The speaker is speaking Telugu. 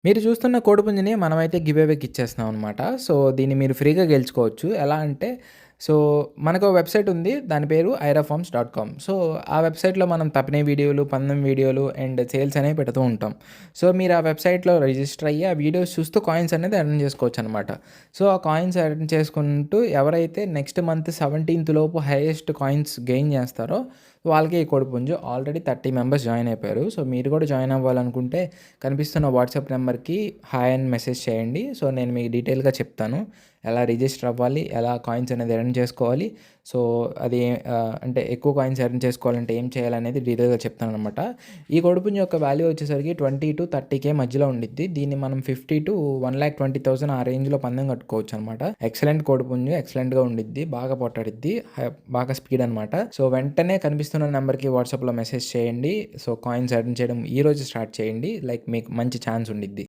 మీరు చూస్తున్న కోడిపుంజిని మనమైతే గివ్ అవేకి ఇచ్చేస్తున్నాం అనమాట. సో, దీన్ని మీరు ఫ్రీగా గెలుచుకోవచ్చు. ఎలా అంటే సో, మనకో వెబ్‌సైట్ ఉంది. దాని పేరు ఐరాఫార్మ్స్.కామ్. సో, ఆ వెబ్‌సైట్‌లో మనం తపినే వీడియోలు, పందెం వీడియోలు అండ్ సేల్స్ అనేవి పెడుతూ ఉంటాం. సో, మీరు ఆ వెబ్‌సైట్‌లో రిజిస్టర్ అయ్యి ఆ వీడియోస్ చూస్తూ కాయిన్స్ అనేది ఎర్న్ చేసుకోవచ్చనమాట. సో, ఆ కాయిన్స్ ఎర్న్ చేసుకుంటూ ఎవరైతే నెక్స్ట్ మంత్ 17థ్ లోపు హైయెస్ట్ కాయిన్స్ గెయిన్ చేస్తారో వాళ్ళకే ఈ కోడిపుంజు. ఆల్రెడీ 30 మెంబర్స్ జాయిన్ అయిపోయారు. సో, మీరు కూడా జాయిన్ అవ్వాలనుకుంటే కనిపిస్తున్న వాట్సాప్ నెంబర్‌కి హాయ్ అని మెసేజ్ చేయండి. సో, నేను మీకు డీటెయిల్‌గా చెప్తాను. ఎలా రిజిస్టర్ అవ్వాలి? ఎలా కాయిన్స్ అనేది ఎర్న్ చేసుకోవాలి? సో, అది అంటే ఎక్కువ కాయిన్స్ ఎర్న్ చేసుకోవాలంటే ఏం చేయాలనేది డీటెయిల్‌గా చెప్తాననమాట. ఈ కోడిపుంజు యొక్క వాల్యూ వచ్చేసరికి 20,000-30,000 మధ్యలో ఉండిద్ది. దీన్ని మనం 50,000-1,20,000 ఆ రేంజ్‌లో పందెం కట్టుకోవచ్చనమాట. ఎక్సలెంట్ కోడిపుంజు. ఎక్సలెంట్‌గా ఉండిద్ది. బాగా పొట్టాడిద్ది. బాగా స్పీడ్ అనమాట. సో, వెంటనే కనిపిస్తున్న నెంబర్‌కి వాట్సాప్‌లో మెసేజ్ చేయండి. సో, కాయిన్స్ ఎర్న్ చేయడం ఈరోజు స్టార్ట్ చేయండి. లైక్ మీకు మంచి ఛాన్స్ ఉండిద్ది.